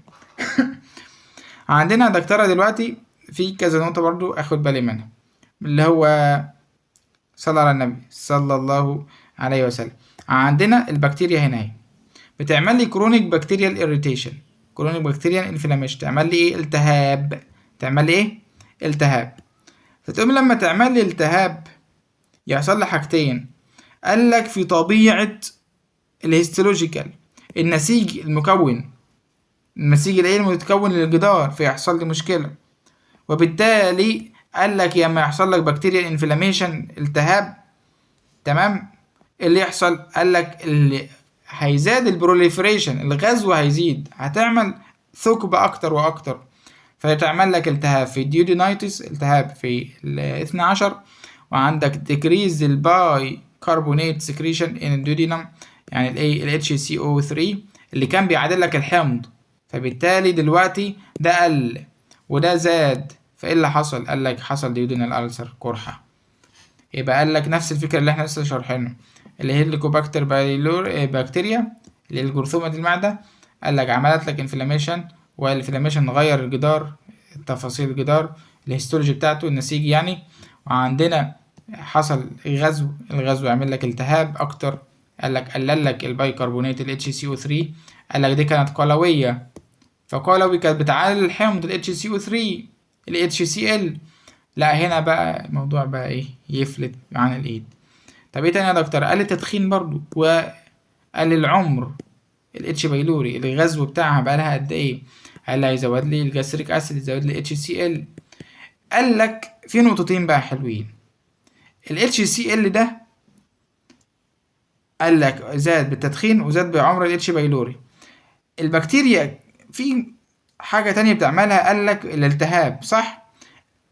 عندنا يا دكتوره دلوقتي في كذا نقطه برضو اخد بالي منها، اللي هو صلى على النبي صلى الله عليه وسلم. عندنا البكتيريا هنا اهي بتعمل لي كرونيك بكتيريال اريتيشن، كرونيك بكتيريال انفلاميشن، تعمل لي ايه؟ التهاب، تعمل لي ايه؟ التهاب. فتقوم لما تعمل لي التهاب يحصل لي حاجتين، قال لك في طبيعة الهيستولوجيكال، النسيج المكون، النسيج الايه المتكون للجدار، فيحصل لي مشكلة، وبالتالي قال لك لما يحصل لك بكتيريا انفلاميشن التهاب، تمام، اللي يحصل قال لك اللي هيزاد البروليفريشن، الغزو هيزيد، هتعمل ثقب اكتر واكتر، فتعمل لك التهاب في الديودينايتس، التهاب في الاثنى عشر، وعندك decrease الباي كربونات secretion in الدودينم، يعني ال HCO3 اللي كان بيعادل لك الحمض، فبالتالي دلوقتي ده قل وده زاد، فايه اللي حصل؟ قال لك حصل ديودينال ألسر، قرحة. يبقى قال لك نفس الفكرة اللي احنا لسه شارحينها، اللي هي الهيليكوباكتر بايلور بكتيريا اللي هي الجرثومة دي المعدة، قال لك عملت لك انفلاميشن، والانفلاميشن غير الجدار، تفاصيل الجدار، الهيستولوجي بتاعته النسيجي يعني، وعندنا حصل غزو، الغزو يعمل لك التهاب اكتر، قال لك قلل لك البيكربونات ال HCO3، قال لك دي كانت قلوية، فقلوي كانت بتعادل الحمض ال HCO3 ال HCl، لا هنا بقى الموضوع بقى ايه، يفلت عن الايد. طب ايه تاني يا دكتور؟ قال التدخين برضو، وقال العمر، الاتش بايلوري الغزو بتاعها بقى لها قد ايه؟ قال لي هيزود لي الجاستريك اسيد، يزود لي HCl. قال لك في نقطتين بقى حلوين، ال HCl ده قال لك زاد بالتدخين وزاد بعمر الاتش بايلوري. البكتيريا في حاجة تانية بتعملها، قال لك الالتهاب، صح؟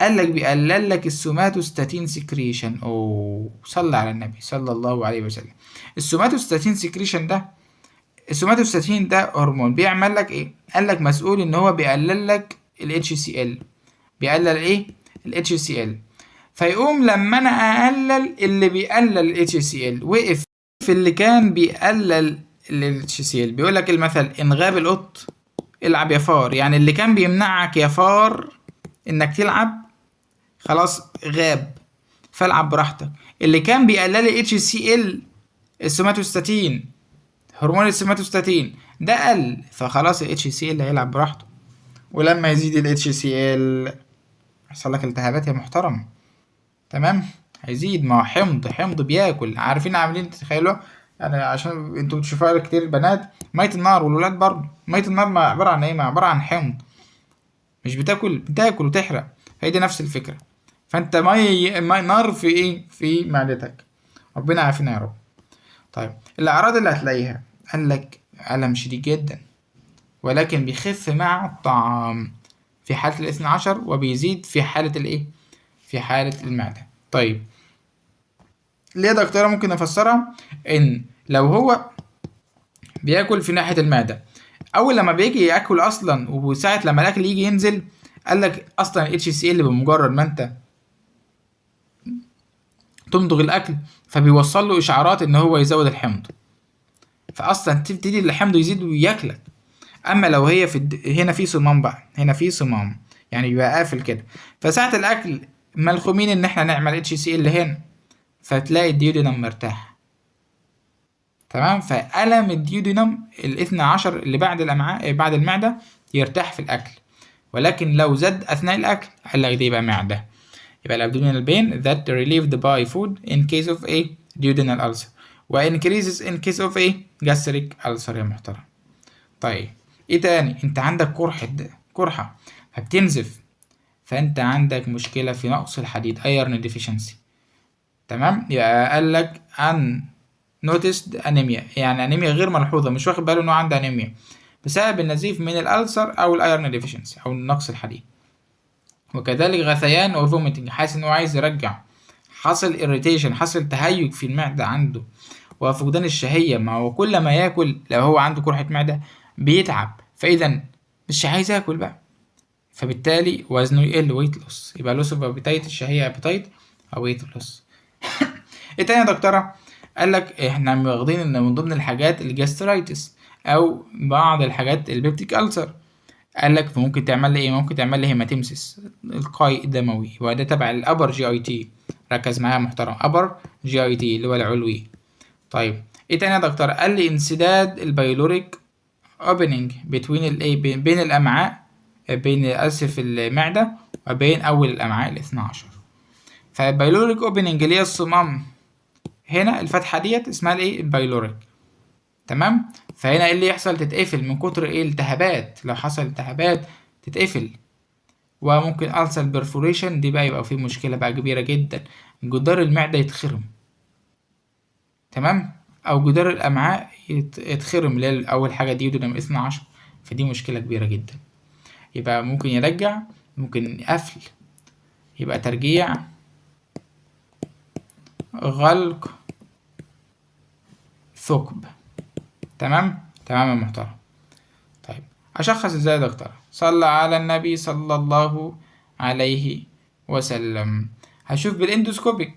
قال لك بيقلل لك السوماتوستاتين سكريشن. او صلى على النبي صلى الله عليه وسلم. السوماتوستاتين سكريشن ده، السوماتوستاتين ده هرمون بيعمل لك ايه؟ قال لك مسؤول ان هو بيقلل لك ال HCl، بيقلل ايه؟ ال HCl. فيقوم لما انا اقلل اللي بيقلل ال HCl، وقف في اللي كان بيقلل ال HCl. بيقول لك المثل ان غاب القط العب يا فار، يعني اللي كان بيمنعك يا فار انك تلعب خلاص غاب، فالعب براحتك. اللي كان بيقلل HCl السوماتوستاتين، هرمون السوماتوستاتين ده قل، فخلاص ال HCl هيلعب براحته. ولما يزيد ال HCl يحصل لك التهابات يا محترم، تمام؟ هيزيد، ما هو حمض بياكل، عارفين عاملين تتخيلوا يعني، عشان انتوا بتشوفوها كتير البنات، مية النار والولاد برضه، مية النار ما عبارة عن ايه؟ ما عبارة عن حمض، مش بتاكل وتحرق، هي دي نفس الفكرة. فانت مي نار في ايه؟ في معدتك، ربنا يعافينا يا رب. طيب الاعراض اللي هتلاقيها، قال لك الم شديد جدا ولكن بيخف مع الطعام في حالة الاثنى عشر، وبيزيد في حالة الايه؟ في حالة المعدة. طيب ليه يا دكتورة؟ ممكن نفسرها ان لو هو بياكل في ناحية المعدة، اول لما بيجي ياكل اصلا وساعة لما الاكل يجي ينزل، قال لك اصلا ال HCl بمجرد ما انت تمضغ الاكل فبيوصل له اشعارات ان هو يزود الحمض، فاصلا تبتدي الحمض يزيد وياكلك. اما لو هي هنا في صمام بقى، هنا في صمام يعني يبقى قافل كده، فساعة الاكل ملخومين ان احنا نعمل HCl هنا، فتلاقي الديودينم مرتاح، تمام؟ فألم الديودينم الاثنى عشر اللي بعد الامعاء بعد المعدة يرتاح في الاكل، ولكن لو زاد اثناء الاكل قال لك دي يبقى معدة. يبقى الابdominal pain that relieved by food in case of a duodenal ulcer و increases in case of a gastric ulcer يا محترم. طيب ايه تاني؟ انت عندك قرحة فبتنزف، فانت عندك مشكلة في نقص الحديد iron deficiency، تمام؟ يبقى قال لك ان noticed anemia، يعني انيميا غير ملحوظة، مش واخد باله انه عنده انيميا بسبب النزيف من الألسر او الايرن ديفيشنسي او نقص الحديد. وكذلك غثيان وفوميتنج، حاسس انه عايز يرجع، حصل irritation، حصل تهيج في المعدة عنده، وفقدان الشهية، ما هو كل ما ياكل لو هو عنده قرحة معدة بيتعب، فاذا مش عايز ياكل بقى، فبالتالي وزنه يقل، ويت لوس، يبقى لوس اوف ابيتايت، الشهية ابيتايت او ويت لوس. ايه تاني يا دكتورة؟ قال لك احنا واخدين ان من ضمن الحاجات الجاسترايتس او بعض الحاجات البيبتيك ألسر، قال لك ممكن تعمل لي ايه؟ ممكن تعمل لي هيماتيمسيس، القاء دموي، وده تبع الابر جي اي تي، ركز معايا محترم، ابر جي اي تي اللي هو العلوي. طيب ايه تاني يا دكتور؟ قال لي انسداد البيلوريك اوبننج بين الايه، بين الامعاء، بين اسف المعده وبين اول الامعاء الاثنى عشر. فالبيلوريك اوبننج اللي هي الصمام هنا، الفتحه ديت اسمها الايه؟ البيلوريك، تمام؟ فهنا ايه اللي يحصل؟ تتقفل من كتر ايه؟ التهابات، لو حصل التهابات تتقفل. وممكن ألسر بيرفوريشن، دي بقى يبقى فيه مشكلة بقى كبيرة جدا، جدار المعدة يتخرم، تمام؟ أو جدار الأمعاء يتخرم، اللي هي أول حاجة ديودينم اثنى عشر، فدي مشكلة كبيرة جدا. يبقى ممكن يرجع، ممكن قفل، يبقى ترجيع غلق ثقب. تمام تمام يا محترم. طيب اشخص ازاي يا دكتور؟ صلى على النبي صلى الله عليه وسلم. هشوف بالاندوسكوبي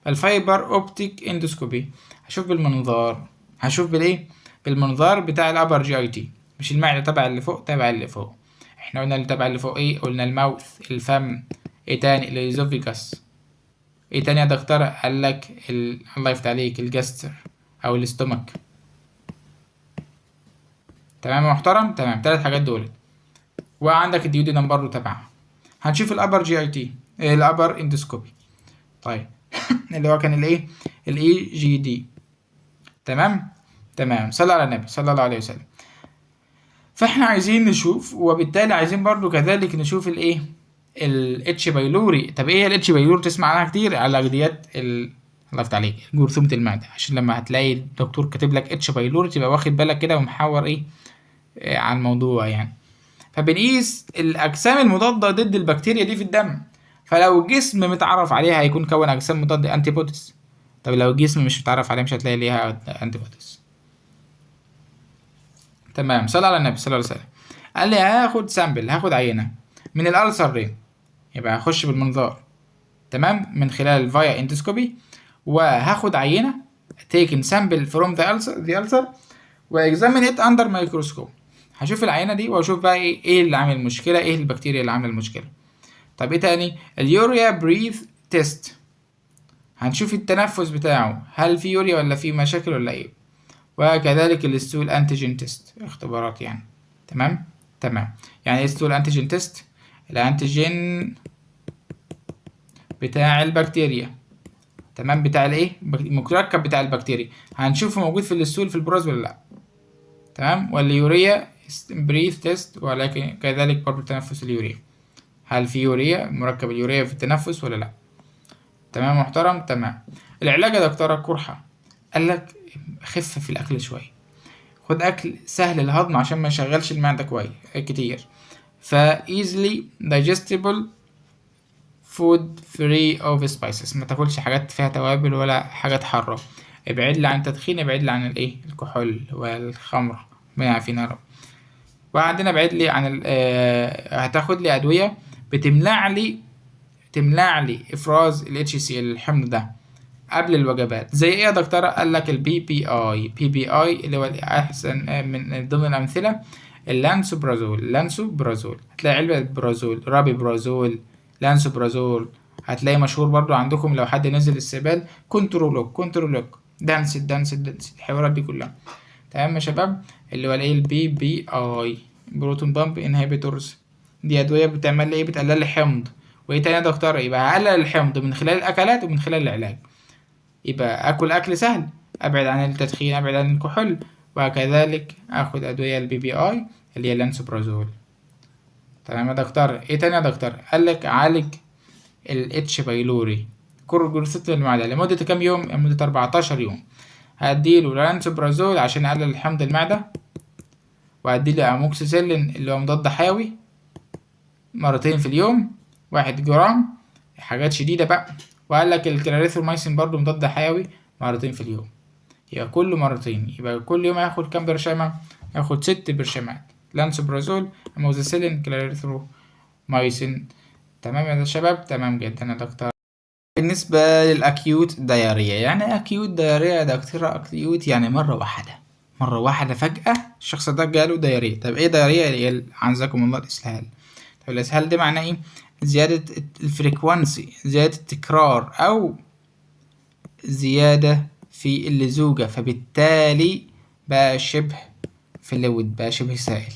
الفايبر اوبتيك اندوسكوبي. هشوف بالمنظار. هشوف بالايه؟ بالمنظار بتاع الابر جي اي تي، مش المعدة تبع اللي فوق، تبع اللي فوق. احنا قلنا اللي تبع اللي فوق ايه؟ قلنا الماوث، الفم. ايه تاني؟ الازوفيجاس. ايه تاني يا دكتور؟ قال لك الله يفتح عليك، الجاستر او الاستومك. تمام يا محترم. تمام، 3 حاجات دول. وعندك الديودينم برضه تبعها. هنشوف الابر جي اي تي، الابر اندوسكوبي. طيب اللي هو كان الايه؟ الاي جي دي. تمام تمام. صلى على النبي صلى الله عليه وسلم. فاحنا عايزين نشوف، وبالتالي عايزين برضو كذلك نشوف الايه؟ الاتش بايلوري. طب ايه الاتش بايلوري؟ تسمع عنها كتير على اغذيات الله يفتح عليك، جرثومة المعدة. عشان لما هتلاقي الدكتور كاتب لك اتش بايلوري تبقى واخد بالك كده ومحور ايه على الموضوع يعني. فبنقيس الاجسام المضادة ضد البكتيريا دي في الدم. فلو الجسم متعرف عليها هيكون كون اجسام مضادة انتي بوديز. طب لو الجسم مش متعرف عليها مش هتلاقي ليها انتي بوديز. تمام. صلى على النبي صلى الله عليه وسلم. قال لي هاخد سامبل، هاخد عينة من الألسر رين. يبقى هخش بالمنظار. تمام، من خلال الفايا اندوسكوبي. وهاخد عينة taken sample from the ulcer واكزامين ات اندر مايكروسكوب. هشوف العينة دي واشوف بقى ايه اللي عامل المشكلة، ايه البكتيريا اللي عاملة المشكلة. طب ايه تاني؟ اليوريا بريث تيست. هنشوف التنفس بتاعه، هل في يوريا ولا في مشاكل ولا ايه. وكذلك الستول انتيجين تيست، اختبارات يعني. تمام تمام. يعني ايه ستول انتيجين تيست؟ الانتيجين بتاع البكتيريا. تمام، بتاع الايه؟ المركب بتاع البكتيريا. هنشوفه موجود في الستول في البراز ولا لا. تمام. واليوريا بريث تيست، ولكن كذلك برضه تنفس اليوريا، هل في يوريا، مركب اليوريا في التنفس ولا لا. تمام محترم. تمام. العلاج يا دكتورة قرحة. قال لك خف في الاكل شويه، خد اكل سهل الهضم عشان ما يشغلش المعده كويس كتير. ف easily digestible food free of spices. ما تاكلش حاجات فيها توابل ولا حاجات حاره. ابعد لي عن التدخين، ابعد لي عن الايه؟ الكحول والخمر، ما يعافينا يا رب. وعندنا ابعد لي عن هتاخد لي ادويه تمنع لي افراز ال HCl الحمض ده قبل الوجبات. زي ايه يا دكتورة؟ قال لك البي بي اي اللي هو احسن من ضمن الامثله اللانسوبرازول. هتلاقي علبه برازول، رابي برازول، لانسوبرازول. هتلاقي مشهور برضو عندكم لو حد نزل السبال كنترولوك دانس الحوارات دي كلها. تمام يا شباب. اللي هو الايه؟ البي بي اي، بروتون بامب انهبيتورز. دي ادويه بتعمل ايه؟ بتقلل الحمض. وايه تاني يا دكتور؟ يبقى هقلل الحمض من خلال الاكلات ومن خلال العلاج. يبقى اكل اكل سهل، ابعد عن التدخين، ابعد عن الكحول، وكذلك اخد ادويه البي بي اي اللي هي اللانسوبرازول. تمام يا دكتور. ايه تاني يا دكتور؟ قالك عالج الاتش بايلوري جرثومة المعدة لمدة كام يوم؟ لمدة 14 يوم. هديله لانسوبرازول عشان اقلل حمض المعدة، وهديله اموكسيسيلين اللي هو مضاد حيوي مرتين في اليوم، 1 جرام، حاجات شديدة بقى. وقال لك الكلاريثرومايسين برضو مضاد حيوي مرتين في اليوم. يبقى كل مرتين، يبقى كل يوم هياخد كام برشامة؟ هياخد 6 برشامات لانسوبرازول، اموزيسيلين، كلاريثرومايسين. تمام يا شباب. تمام جدا يا دكتور. بالنسبة للأكيوت دايريا، يعني أكيوت دايريا يا دكتورة؟ أكيوت يعني مرة واحدة فجأة الشخص ده جاله دايريا. طب إيه دايريا؟ هي عزكم الله الإسهال. طب الإسهال ده معناه إيه؟ زيادة الفريكوانسي، زيادة التكرار، أو زيادة في اللزوجة، فبالتالي بقى شبه فلويد، بقى شبه سائل.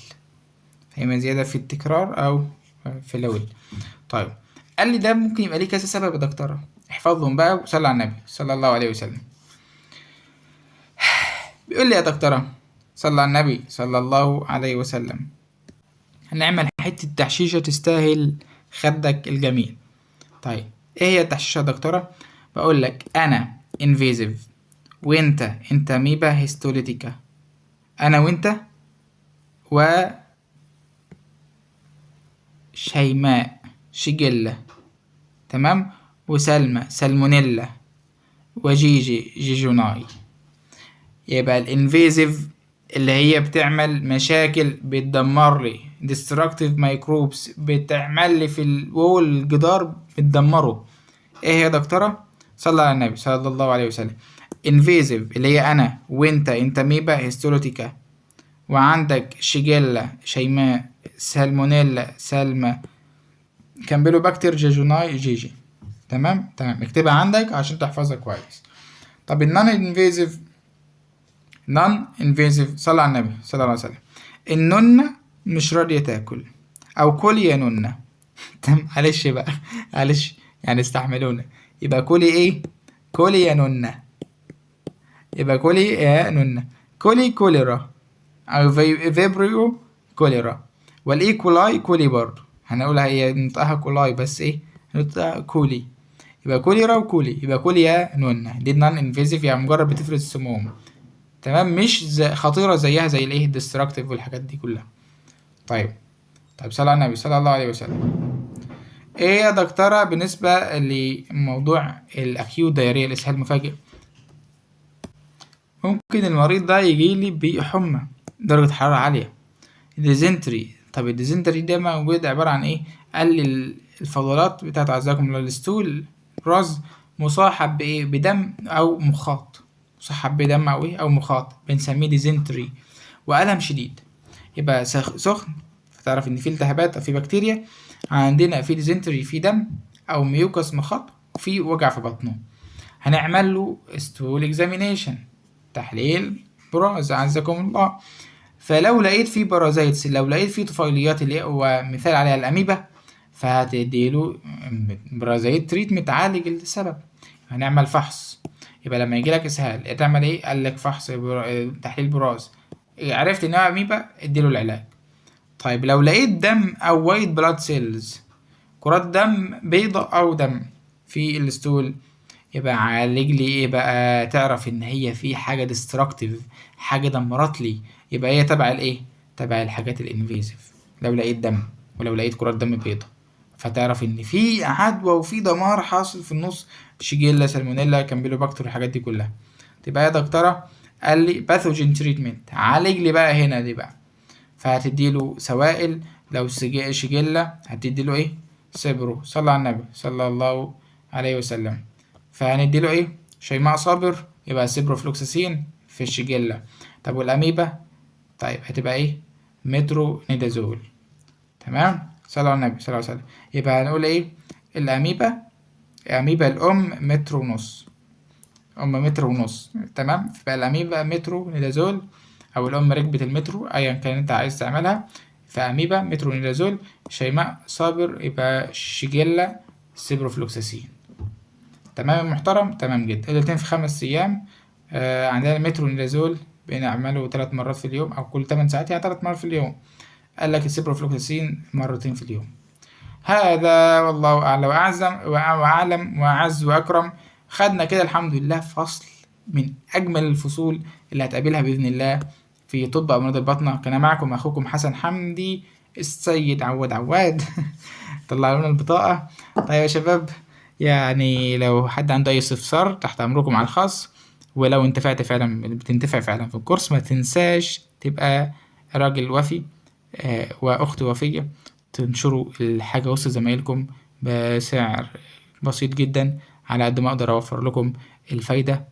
فإما زيادة في التكرار أو فلويد. طيب قال لي ده ممكن يبقى ليه كذا سبب يا دكتورة، احفظهم بقى وصلى على النبي صلى الله عليه وسلم. بيقول لي يا دكتورة صلى على النبي صلى الله عليه وسلم، هنعمل حتة تحشيشة تستاهل خدك الجميل. طيب ايه هي التحشيشة يا دكتورة؟ بقول لك انا انفيزيف، وانت انتاميبا هيستوليتيكا. انا وانت و شيماء شجلة. تمام. وسلمى سالمونيلا وجيجي جيجوناي. يبقى الانفيزيف اللي هي بتعمل مشاكل، بتدمر لي destructive microbes، بتعمل لي في الوول الجدار بتدمره. ايه هي يا دكتوره؟ صلى على النبي صلى الله عليه وسلم. انفيزيف اللي هي انا وانت، انتاميبا هيستولوتيكا، وعندك شيجيلا شيماء، سالمونيلا سلمى، كامبيلوباكتر جيجوناي جيجي. تمام اكتبها عندك عشان تحفظها كويس. طب النون انفيزيف، صلى على النبي صلى الله عليه وسلم. النونة مش راضية تاكل، او كلي يا نونة. تمام معلش بقى، معلش يعني استحملونا. يبقى كلي ايه؟ كلي يا نونة. يبقى كلي يا نونة. كلي كوليرا او فيبريو كوليرا. والايكولاي كولي برضو، هنقولها هي نطقها كولاي بس ايه نطقها كولي. يبقى كوليرا وكولي، يبقى كولي يا نونة. دي نون انفيزيف، يعني مجرد بتفرز السموم. تمام، مش خطيرة زيها زي الايه الديستراكتيف والحاجات دي كلها. طيب صلى على النبي صلى الله عليه وسلم. ايه يا دكتورة بالنسبة لموضوع الاكيوت دايريا، الاسهال المفاجئ؟ ممكن المريض ده يجيلي بحمى درجة حرارة عالية، ديزنتري. طب الديزنتري ده موجود عبارة عن ايه؟ قال الفضلات بتاعت عزكم الله الستول براز مصاحب بايه؟ بدم او مخاط، مصاحب بدم او ايه او مخاط، بنسميه ديزنتري. والم شديد، يبقى سخن، فتعرف ان في التهابات او في بكتيريا. عندنا في ديزنتري في دم او ميوكس مخاط، وفي وجع في بطنه. هنعمل له ستول اكزامينيشن، تحليل براز عزكم الله. فلو لقيت فيه بارازيتس، لو لقيت فيه طفيليات اللي هو مثال عليها الاميبا، فهتديله برازيت تريتمنت تعالج السبب. هنعمل فحص. يبقى لما يجيلك اسهال تعمل ايه؟ قالك فحص تحليل براز، عرفت ان هو اميبا اديله العلاج. طيب لو لقيت دم او وايت بلاد سيلز، كرات دم بيضة او دم في الستول، يبقى عالج لي ايه بقى؟ تعرف ان هي في حاجه ديستراكتيف، حاجه دمرت لي، يبقى هي تبع الايه؟ تبع الحاجات الانفيزيف. لو لقيت دم ولو لقيت كرات دم بيضة، فتعرف ان في عدوى وفي دمار حاصل في النص، شيجيلا سالمونيلا كامبيلوباكتر الحاجات دي كلها. تبقى يا دكتوره قال لي باثوجين تريتمنت، عالج لي بقى هنا دي بقى. فهتديله سوائل، لو شيجيلا هتديله ايه؟ سيبرو، صلى على النبي صلى الله عليه وسلم. فهنديله ايه؟ شيماء صابر، يبقى سيبروفلوكساسين في الشيجيلا. طب والاميبا؟ طيب هتبقى ايه؟ مترو نيدازول. تمام، صلى على النبي صلى الله عليه وسلم. يبقى هنقول ايه؟ الاميبا، اميبا الام متر ونص، متر ونص. تمام، فبقى الاميبا مترو نيدازول، او الام ركبة المترو ايا كان انت عايز تعملها. فاميبا مترو نيدازول، شيماء صابر يبقى شيجيلا سيبروفلوكساسين. تمام محترم، تمام جدا. الاتنين في 5 ايام. عندنا المترو نيدازول بنعمله 3 مرات في اليوم، او كل 8 ساعات، يعني 3 مرات في اليوم. قال لك السيبروفلوكساسين مرتين في اليوم. هذا والله اعلم واعلم واعز واكرم. خدنا كده الحمد لله فصل من اجمل الفصول اللي هتقابلها باذن الله في طب امراض الباطنه. كان معكم اخوكم حسن حمدي السيد عواد. طلعوا لنا البطاقه. طيب يا شباب، يعني لو حد عنده اي استفسار تحت امركم على الخاص. ولو انتفعت فعلا، بتنتفع فعلا في الكورس، ما تنساش تبقى راجل وفي واخت وفيه، تنشروا الحاجة وسط زمايلكم بسعر بسيط جدا، على قد ما اقدر اوفر لكم الفايدة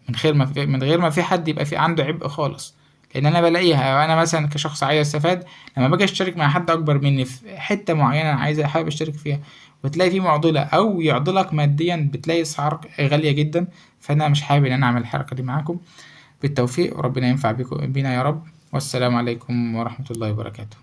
من غير ما في حد يبقى في عنده عبء خالص. لان انا بلاقيها، وانا مثلا كشخص عايز استفاد، لما باجي اشترك مع حد اكبر مني في حتة معينة عايز حابب اشترك فيها، وتلاقي في معضلة او يعضلك ماديا، بتلاقي اسعار غالية جدا. فانا مش حابب ان انا اعمل الحركة دي معاكم. بالتوفيق، وربنا ينفع بينا يا رب. والسلام عليكم ورحمة الله وبركاته.